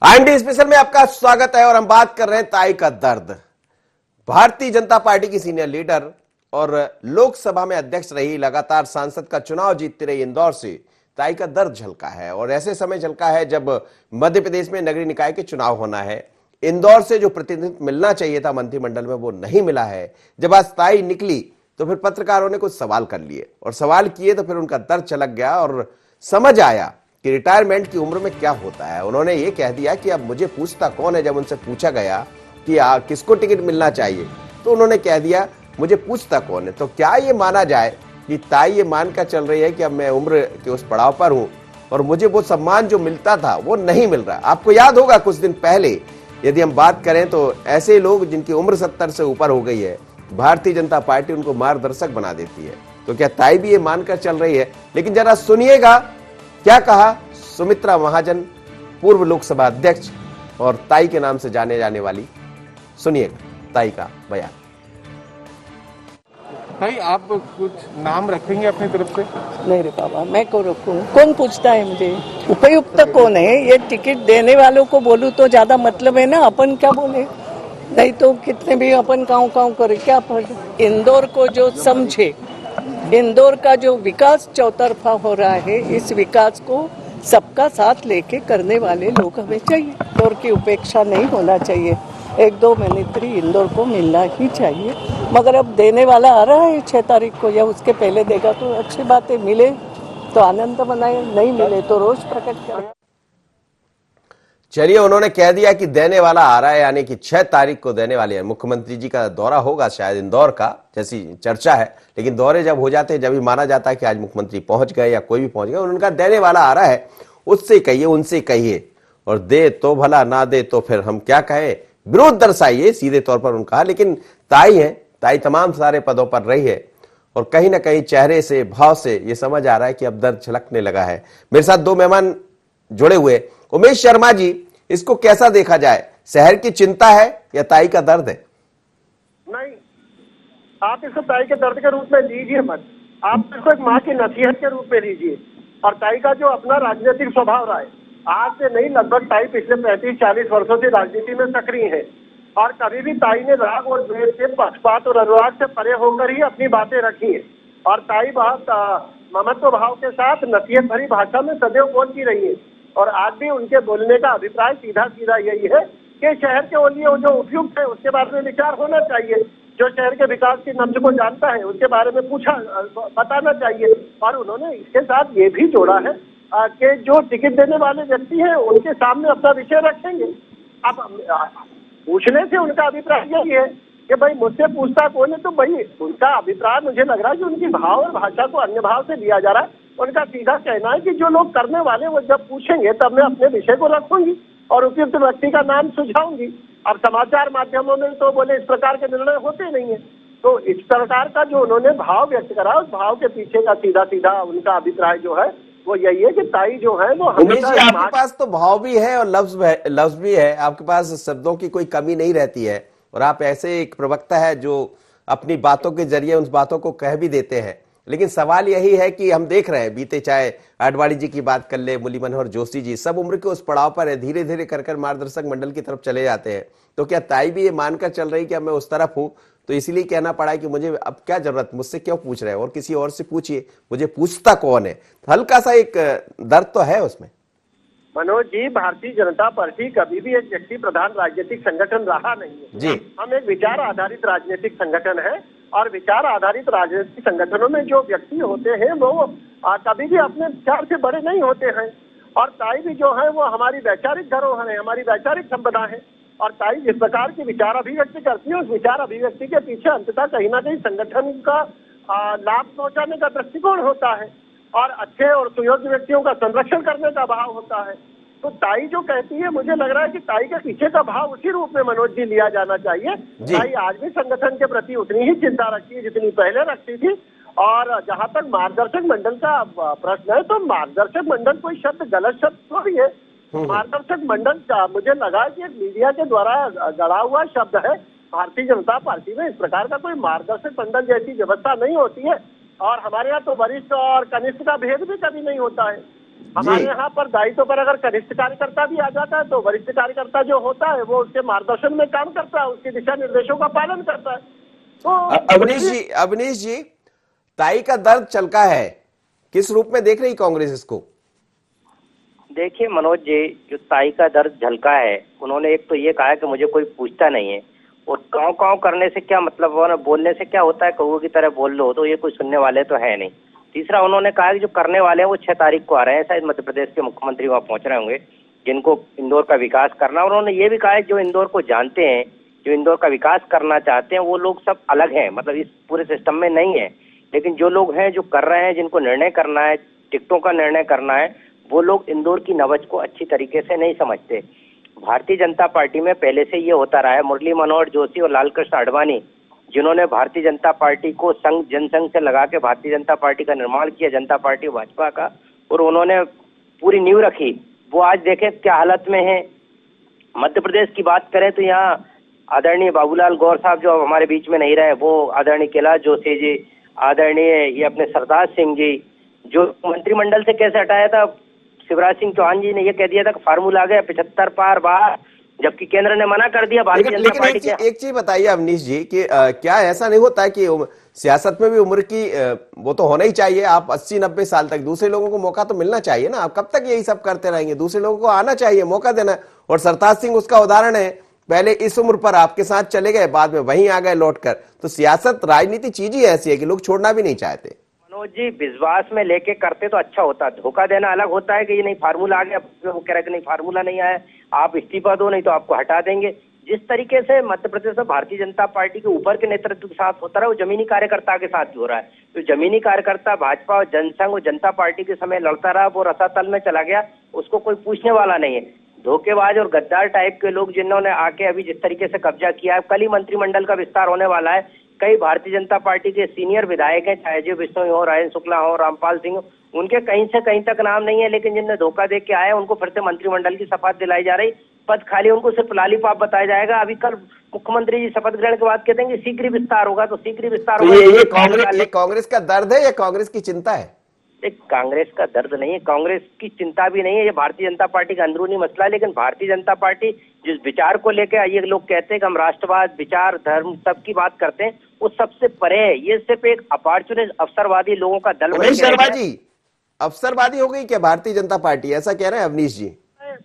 IND special में आपका स्वागत है और हम बात कर रहे हैं ताई का दर्द। भारतीय जनता पार्टी की सीनियर लीडर और लोकसभा में अध्यक्ष रही, लगातार सांसद का चुनाव जीतती रही इंदौर से ताई का दर्द झलका है और ऐसे समय झलका है जब मध्य प्रदेश में नगरीय निकाय के चुनाव होना है। इंदौर से जो प्रतिनिधित्व मिलना चाहिए था मंत्रिमंडल में वो नहीं मिला है। जब आज ताई निकली तो फिर पत्रकारों ने कुछ सवाल कर लिए और सवाल किए तो फिर उनका दर्द छलक गया और समझ आया कि रिटायरमेंट की उम्र में क्या होता है। उन्होंने ये कह दिया कि अब मुझे पूछता कौन है। जब उनसे पूछा गया कि किसको टिकट मिलना चाहिए तो उन्होंने कह दिया मुझे पूछता कौन है। तो क्या ये माना जाए कि ताई ये मानकर चल रही है कि अब मैं उम्र के उस पड़ाव पर हूं और मुझे वो सम्मान जो मिलता था वो नहीं मिल रहा। आपको याद होगा कुछ दिन पहले यदि हम बात करें तो ऐसे लोग जिनकी उम्र 70 से ऊपर हो गई है, भारतीय जनता पार्टी उनको मार्गदर्शक बना देती है। तो क्या ताई भी ये मानकर चल रही है? लेकिन जरा सुनिएगा क्या कहा सुमित्रा महाजन, पूर्व लोकसभा अध्यक्ष और ताई के नाम से जाने जाने वाली। सुनिएगा ताई का बयान। भाई आप कुछ नाम रखेंगे अपनी तरफ से? नहीं रे बाबा, मैं क्यों रखूं? कौन पूछता है मुझे? उपयुक्त कौन है? ये टिकट देने वालों को बोलूं तो ज्यादा मतलब है ना, अपन क्या बोले? नहीं तो कितने भी अपन काऊ काऊ करे क्या फर्क। इंदौर को जो समझे, इंदौर का जो विकास चौतरफा हो रहा है, इस विकास को सबका साथ लेके करने वाले लोग हमें चाहिए। इंदौर की उपेक्षा नहीं होना चाहिए। 1-2 मंत्री इंदौर को मिलना ही चाहिए। मगर अब देने वाला आ रहा है 6 तारीख को, या उसके पहले देगा तो अच्छी बात है। मिले तो आनंद मनाए, नहीं मिले तो रोष प्रकट करें। चलिए, उन्होंने कह दिया कि देने वाला आ रहा है, यानी कि 6 तारीख को देने वाले हैं। मुख्यमंत्री जी का दौरा होगा शायद इंदौर का, जैसी चर्चा है। लेकिन दौरे जब हो जाते हैं, जब भी माना जाता है कि आज मुख्यमंत्री पहुंच गए या कोई भी पहुंच गया, उनका देने वाला आ रहा है। उससे कहिए, उनसे कहिए, और दे तो भला, ना दे तो फिर हम क्या कहें, विरोध दर्शाइए, सीधे तौर पर उनका। लेकिन ताई है, ताई तमाम सारे पदों पर रही है और कहीं ना कहीं चेहरे से, भाव से ये समझ आ रहा है कि अब दर्द छलकने लगा है। मेरे साथ 2 मेहमान जुड़े हुए। उमेश शर्मा जी, इसको कैसा देखा जाए? शहर की चिंता है या ताई का दर्द है? नहीं, आप इसको ताई के दर्द के रूप में लीजिए मत, आप इसको एक माँ की नसीहत के रूप में लीजिए। और ताई का जो अपना राजनीतिक स्वभाव रहा है, आज से नहीं, लगभग ताई पिछले 35-40 वर्षों से राजनीति में सक्रिय है और कभी भी ताई ने राग और द्वेष से, पक्षपात और अनुराग से परे होकर ही अपनी बातें रखी है। और ताई बहुत ममत्व भाव के साथ नसीहत भरी भाषा में सदैव बोलती रही है। और आज भी उनके बोलने का अभिप्राय सीधा सीधा यही है कि शहर के लिए जो उपयुक्त है उसके बारे में विचार होना चाहिए। जो शहर के विकास की नब्ज को जानता है उसके बारे में बताना चाहिए। और उन्होंने इसके साथ ये भी जोड़ा है कि जो टिकट देने वाले व्यक्ति हैं उनके सामने अपना विषय रखेंगे। अब पूछने से उनका अभिप्राय यही है कि भाई मुझसे पूछता कौन है, तो भाई उनका अभिप्राय मुझे लग रहा है कि उनकी भाव और भाषा को अन्य भाव से लिया जा रहा है। उनका सीधा कहना है कि जो लोग करने वाले वो जब पूछेंगे तब मैं अपने विषय को रखूंगी और उपयुक्त व्यक्ति का नाम सुझाऊंगी। अब समाचार माध्यमों में तो बोले इस प्रकार के निर्णय होते नहीं है। तो इस प्रकार का जो उन्होंने भाव व्यक्त करा, उस भाव के पीछे का सीधा सीधा उनका अभिप्राय जो है वो यही है कि ताई जो है वो हमेशा, आपके पास तो भाव भी है और लफ्ज भी है। आपके पास शब्दों की कोई कमी नहीं रहती है और आप ऐसे एक प्रवक्ता है जो अपनी बातों के जरिए उन बातों को कह भी देते हैं। लेकिन सवाल यही है कि हम देख रहे हैं, बीते चाहे आडवाणी जी की बात कर ले, मुरली मनोहर जोशी जी, सब उम्र के उस पड़ाव पर है, धीरे धीरे कर मार्गदर्शक मंडल की तरफ चले जाते हैं। तो क्या ताई भी ये मानकर चल रही कि अब मैं उस तरफ हूं, तो इसलिए कहना पड़ा है कि मुझे अब क्या जरूरत, मुझसे क्यों पूछ रहे हैं, और किसी और से पूछिए, मुझे पूछता कौन है। हल्का सा एक दर्द तो है उसमें। मनोज जी, भारतीय जनता पार्टी कभी भी एक व्यक्ति प्रधान राजनीतिक संगठन रहा नहीं है जी। हम एक विचार आधारित राजनीतिक संगठन है और विचार आधारित राजनीतिक संगठनों में जो व्यक्ति होते हैं वो कभी भी अपने विचार से बड़े नहीं होते हैं। और ताई भी जो है वो हमारी वैचारिक धरोहर है, हमारी वैचारिक संपदा है। और ताई जिस प्रकार की विचार अभिव्यक्ति करती है, उस विचार अभिव्यक्ति के पीछे अंततः कहीं ना कहीं संगठन का लाभ पहुंचाने का दृष्टिकोण होता है और अच्छे और सुयोग्य व्यक्तियों का संरक्षण करने का भाव होता है। तो ताई जो कहती है, मुझे लग रहा है कि ताई के पीछे का भाव उसी रूप में मनोज जी लिया जाना चाहिए। ताई आज भी संगठन के प्रति उतनी ही चिंता रखती है जितनी पहले रखती थी। और जहां तक मार्गदर्शक मंडल का प्रश्न है, तो मार्गदर्शक मंडल कोई शब्द गलत शब्द थोड़ी है। मार्गदर्शक मंडल का मुझे लगा कि एक मीडिया के द्वारा गढ़ा हुआ शब्द है। भारतीय जनता पार्टी में इस प्रकार का कोई मार्गदर्शक मंडल जैसी व्यवस्था नहीं होती है। और हमारे यहाँ तो वरिष्ठ और कनिष्ठ का भेद भी कभी नहीं होता है। हमारे यहाँ पर दायित्व पर अगर कनिष्ठ कार्यकर्ता भी आ जाता है तो वरिष्ठ कार्यकर्ता जो होता है वो उसके मार्गदर्शन में काम करता है, उसके दिशा निर्देशों का पालन करता है। तो अवनीश जी, ताई का दर्द चलका है, किस रूप में देख रही कांग्रेस इसको? देखिए मनोज जी, जो ताई का दर्द झलका है, उन्होंने एक तो ये कहा कि मुझे कोई पूछता नहीं है, और काँव काँव करने से क्या मतलब, वो बोलने से क्या होता है, कौवे की तरह बोल लो, तो ये कोई सुनने वाले तो है नहीं। तीसरा उन्होंने कहा कि जो करने वाले हैं वो 6 तारीख को आ रहे हैं, शायद मध्य प्रदेश के मुख्यमंत्री वहाँ पहुंच रहे होंगे, जिनको इंदौर का विकास करना। और उन्होंने ये भी कहा है जो इंदौर को जानते हैं, जो इंदौर का विकास करना चाहते हैं, वो लोग सब अलग हैं, मतलब इस पूरे सिस्टम में नहीं है। लेकिन जो लोग हैं, जो कर रहे हैं, जिनको निर्णय करना है, टिकटों का निर्णय करना है, वो लोग इंदौर की नब्ज को अच्छी तरीके से नहीं समझते। भारतीय जनता पार्टी में पहले से ये होता रहा है, मुरली मनोहर जोशी और लालकृष्ण आडवाणी जिन्होंने भारतीय जनता पार्टी को संघ जनसंघ से लगा के भारतीय जनता पार्टी का निर्माण किया, जनता पार्टी भाजपा का, और उन्होंने पूरी नींव रखी, वो आज देखें क्या हालत में है। मध्य प्रदेश की बात करें तो यहाँ आदरणीय बाबूलाल गौर साहब जो हमारे बीच में नहीं रहे, वो आदरणीय कैलाश जोशी जी, आदरणीय ये अपने सरदार सिंह जी, जो मंत्रिमंडल से कैसे हटाया था, शिवराज सिंह चौहान जी ने ये कह दिया था कि फार्मूला आ गया 75 पार बाहर, जबकि केंद्र ने मना कर दिया। भारतीय जनता पार्टी के एक चीज बताइए अवनीश जी कि क्या ऐसा नहीं होता है कि सियासत में भी उम्र की वो तो होना ही चाहिए, आप 80-90 साल तक, दूसरे लोगों को मौका तो मिलना चाहिए ना, आप कब तक यही सब करते रहेंगे? दूसरे लोगों को आना चाहिए, मौका देना। और सरताज सिंह उसका उदाहरण है, पहले इस उम्र पर आपके साथ चले गए, बाद में वहीं आ गए लौट कर। तो सियासत, राजनीति चीज ही ऐसी है कि लोग छोड़ना भी नहीं चाहते। मनोज जी, विश्वास में लेके करते तो अच्छा होता, धोखा देना अलग होता है कि ये नहीं फार्मूला आ गया, वो कह रहा है कि नहीं फार्मूला नहीं आया, आप इस्तीफा दो नहीं तो आपको हटा देंगे। जिस तरीके से मध्य प्रदेश में भारतीय जनता पार्टी के ऊपर के नेतृत्व के साथ होता रहा, वो जमीनी कार्यकर्ता के साथ भी हो रहा है। तो जमीनी कार्यकर्ता भाजपा और जनसंघ और जनता पार्टी के समय लड़ता रहा, वो रसातल में चला गया, उसको कोई पूछने वाला नहीं है। धोखेबाज और गद्दार टाइप के लोग जिन्होंने आके अभी जिस तरीके से कब्जा किया है, कल ही मंत्रिमंडल का विस्तार होने वाला है, कई भारतीय जनता पार्टी के सीनियर विधायक हैं, चाहे जो बिश्नोई हो, रायन शुक्ला हो, रामपाल सिंह हो, उनके कहीं से कहीं तक नाम नहीं है, लेकिन जिनने धोखा दे के आए उनको फिर से मंत्रिमंडल की शपथ दिलाई जा रही, पद खाली उनको सिर्फ लालीपाप बताया जाएगा। अभी कल मुख्यमंत्री जी शपथ ग्रहण के बाद कहते हैं कि शीघ्र ही विस्तार होगा, तो शीघ्र ही विस्तार होगा। ये कांग्रेस का दर्द है या कांग्रेस की चिंता है? कांग्रेस का दर्द नहीं है, कांग्रेस की चिंता भी नहीं है, ये भारतीय जनता पार्टी का अंदरूनी मसला है। लेकिन भारतीय जनता पार्टी जिस विचार को लेकर ये लोग कहते हैं कि हम राष्ट्रवाद, विचार, धर्म सबकी बात करते हैं, वो सबसे परे है। ये सिर्फ एक अपॉर्चुनिस्ट अवसरवादी लोगों का दल अवनीश शर्मा जी, अवसरवादी हो गई क्या भारतीय जनता पार्टी, ऐसा कह रहे हैं अवनीश जी?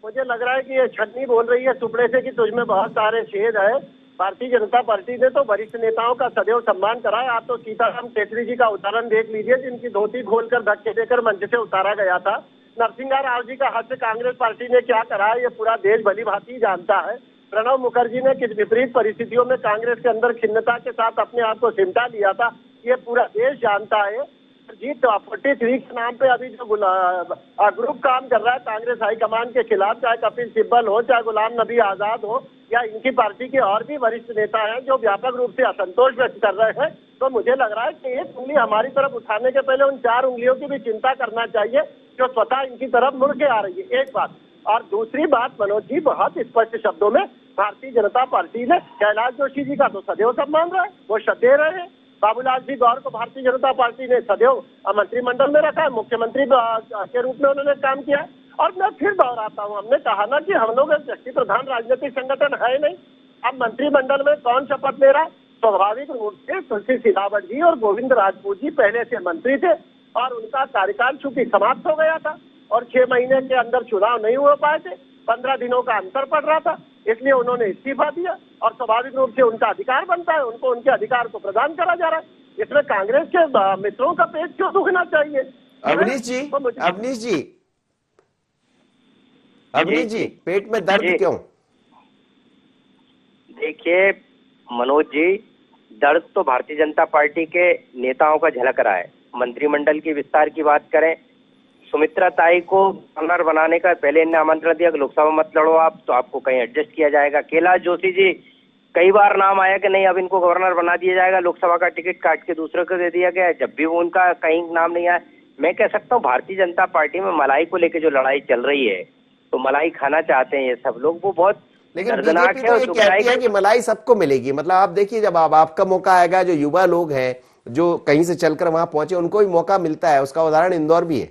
मुझे लग रहा है कि ये छटनी बोल रही है टुकड़े से कि तुझमें बहुत सारे छेद है। भारतीय जनता पार्टी ने तो वरिष्ठ नेताओं का सदैव सम्मान करा है। आप तो सीताराम शेट्टी जी का उदाहरण देख लीजिए, जिनकी धोती खोलकर धक्के देकर मंच से उतारा गया था। नरसिंह राव जी का हाथ से कांग्रेस पार्टी ने क्या करा है, ये पूरा देश भली भांति जानता है। प्रणब मुखर्जी ने किस विपरीत परिस्थितियों में कांग्रेस के अंदर खिन्नता के साथ अपने आप को सिमटा लिया था, ये पूरा देश जानता है। जीत 43 के नाम पे अभी जो ग्रुप काम कर रहा है कांग्रेस हाईकमान के खिलाफ, चाहे कपिल सिब्बल हो, चाहे गुलाम नबी आजाद हो, या इनकी पार्टी के और भी वरिष्ठ नेता हैं जो व्यापक रूप से असंतोष व्यक्त कर रहे हैं, तो मुझे लग रहा है कि एक उंगली हमारी तरफ उठाने के पहले उन 4 उंगलियों की भी चिंता करना चाहिए जो स्वतः इनकी तरफ मुड़ के आ रही है, एक बात। और दूसरी बात मनोज जी, बहुत स्पष्ट शब्दों में भारतीय जनता पार्टी ने कैलाश जोशी जी का तो सदैव सम्मान रहा है, वो श्रद्धेय रहे हैं। बाबूलाल जी गौर को भारतीय जनता पार्टी ने सदैव मंत्रिमंडल में रखा है, मुख्यमंत्री के रूप में उन्होंने काम किया है। और मैं फिर दोहराता हूँ, हमने कहा ना कि हम लोग एक व्यक्ति प्रधान राजनीतिक संगठन है नहीं। अब मंत्रिमंडल में कौन शपथ ले रहा है? स्वाभाविक रूप से तुलसी सिलावट जी और गोविंद राजपूत जी पहले से मंत्री थे और उनका कार्यकाल चूंकि समाप्त हो गया था और 6 महीने के अंदर चुनाव नहीं हो पाए थे, 15 दिनों का अंतर पड़ रहा था, इसलिए उन्होंने इस्तीफा दिया और स्वाभाविक रूप से उनका अधिकार बनता है, उनको उनके अधिकार को प्रदान करा जा रहा है। इसमें कांग्रेस के मित्रों का पेट क्यों दुखना चाहिए? अवनीश जी, पेट में दर्द क्यों? देखिए मनोज जी, दर्द तो भारतीय जनता पार्टी के नेताओं का झलक रहा है। मंत्रिमंडल की विस्तार की बात करें, सुमित्रा ताई को गवर्नर बनाने का पहले इन्हें आमंत्रण दिया कि लोकसभा मत लड़ो आप, तो आपको कहीं एडजस्ट किया जाएगा। कैलाश जोशी जी कई बार नाम आया कि नहीं अब इनको गवर्नर बना दिया जाएगा, लोकसभा का टिकट काट के दूसरे को दे दिया गया, जब भी वो उनका कहीं नाम नहीं आया। मैं कह सकता हूँ भारतीय जनता पार्टी में मलाई को लेकर जो लड़ाई चल रही है, तो मलाई खाना चाहते हैं ये सब लोग, वो बहुत लेकिन बीजेपी तो ये कहती है कि मलाई सबको मिलेगी। मतलब आप देखिए, जब आपका मौका आएगा, जो युवा लोग हैं जो कहीं से चलकर वहां पहुंचे उनको भी मौका मिलता है, उसका उदाहरण इंदौर भी है।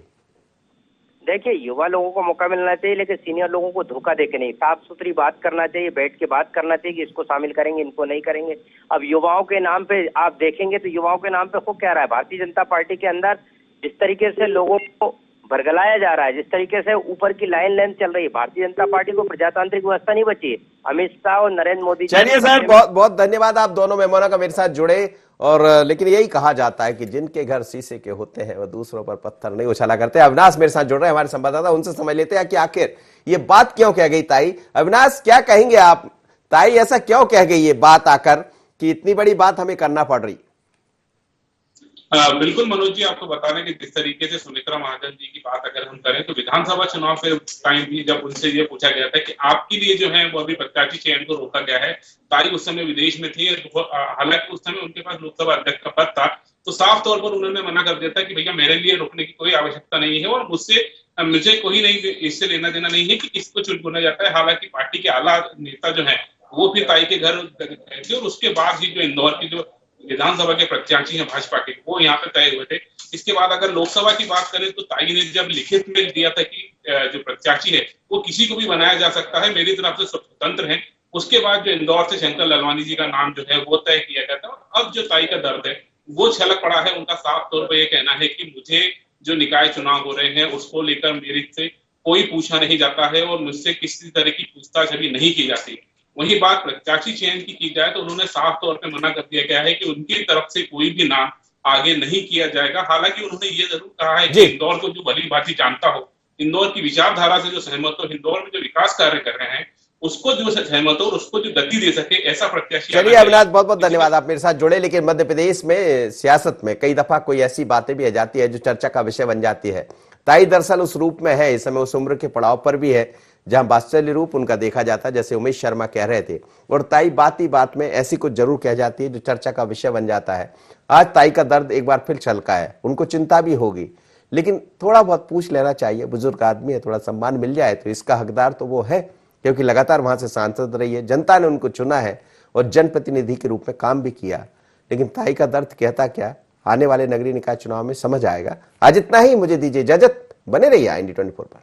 देखिए युवा लोगों को मौका मिलना चाहिए, लेकिन सीनियर लोगों को धोखा देके नहीं, साफ सुथरी बात करना चाहिए, बैठ के बात करना चाहिए कि इसको शामिल करेंगे, इनको नहीं करेंगे। अब युवाओं के नाम पे आप देखेंगे तो युवाओं के नाम पे खूब कह रहा है भारतीय जनता पार्टी के अंदर, जिस तरीके से लोगों को भरगलाया जा रहा है, जिस तरीके से ऊपर की लाइन चल रही है, भारतीय जनता पार्टी को प्रजातांत्रिक व्यवस्था नहीं बची। अमित शाह और नरेंद्र मोदी चलिए सर, बहुत बहुत धन्यवाद, आप दोनों मेहमानों का मेरे साथ जुड़े। और लेकिन यही कहा जाता है कि जिनके घर शीशे के होते हैं वो दूसरों पर पत्थर नहीं उछाला करते। अविनाश मेरे साथ जुड़ रहे हैं, हमारे संवाददाता, उनसे समझ लेते हैं कि आखिर ये बात क्यों कह गई ताई। अविनाश, क्या कहेंगे आप? ताई ऐसा क्यों कह गई ये बात आकर कि इतनी बड़ी बात हमें करना पड़ रही? बिल्कुल मनोज जी, आपको बता दें कि जिस तरीके से सुमित्रा महाजन जी की बात अगर हम करें तो विधानसभा चुनाव के टाइम भी जब उनसे ये पूछा गया था कि आपके लिए जो है वो अभी प्रत्याशी चयन को रोका गया है, ताई उस समय विदेश में थी, हालांकि उस समय उनके पास लोकसभा अध्यक्ष का पद था, तो साफ तौर पर उन्होंने मना कर दिया था कि भैया मेरे लिए रोकने की कोई आवश्यकता नहीं है और मुझे कोई नहीं, इससे लेना देना नहीं है कि किसको चुना जाता है। हालांकि पार्टी के आला नेता जो है वो भी ताई के घर गए थे और उसके बाद ही जो इंदौर की जो विधानसभा के प्रत्याशी हैं भाजपा के, वो यहाँ पे तय हुए थे। इसके बाद अगर लोकसभा की बात करें तो ताई ने जब लिखित में दिया था कि जो प्रत्याशी है वो किसी को भी बनाया जा सकता है, मेरी तरफ से स्वतंत्र है, उसके बाद जो इंदौर से शंकर लालवानी जी का नाम जो है वो तय किया गया था। अब जो ताई का दर्द है वो छलक पड़ा है, उनका साफ तौर पर यह कहना है कि मुझे जो निकाय चुनाव हो रहे हैं उसको लेकर मेरे से कोई पूछा नहीं जाता है और मुझसे किसी तरह की पूछताछ अभी नहीं की जाती। वही बात प्रत्याशी चयन की जाए तो उन्होंने साफ तौर पे मना कर दिया गया है कि उनकी तरफ से कोई भी नाम आगे नहीं किया जाएगा। हालांकि उन्होंने ये जरूर कहा है कि इंदौर को जो भली भांति जानता हो, इंदौर की विचारधारा से जो सहमत हो, इंदौर में जो विकास कार्य कर रहे हैं उसको जो सहमत हो और उसको जो गति दे सके, ऐसा प्रत्याशी। चलिए अविनाश, बहुत बहुत धन्यवाद, आप मेरे साथ जुड़े। लेकिन मध्य प्रदेश में सियासत में कई दफा कोई ऐसी बातें भी आ जाती है जो चर्चा का विषय बन जाती है। ताई दरअसल उस रूप में है, इस समय उस उम्र के पड़ाव पर भी है जहां वात्सल्य रूप उनका देखा जाता है, जैसे उमेश शर्मा कह रहे थे। और ताई बात ही बात में ऐसी कुछ जरूर कह जाती है जो चर्चा का विषय बन जाता है। आज ताई का दर्द एक बार फिर छलका है, उनको चिंता भी होगी, लेकिन थोड़ा बहुत पूछ लेना चाहिए। बुजुर्ग आदमी है, थोड़ा सम्मान मिल जाए तो इसका हकदार तो वो है, क्योंकि लगातार वहां से सांसद रही है, जनता ने उनको चुना है और जनप्रतिनिधि के रूप में काम भी किया। लेकिन ताई का दर्द कहता क्या, आने वाले नगरीय निकाय चुनाव में समझ आएगा। आज इतना ही, मुझे दीजिए इजाजत, बने रहिए IND 24 पर।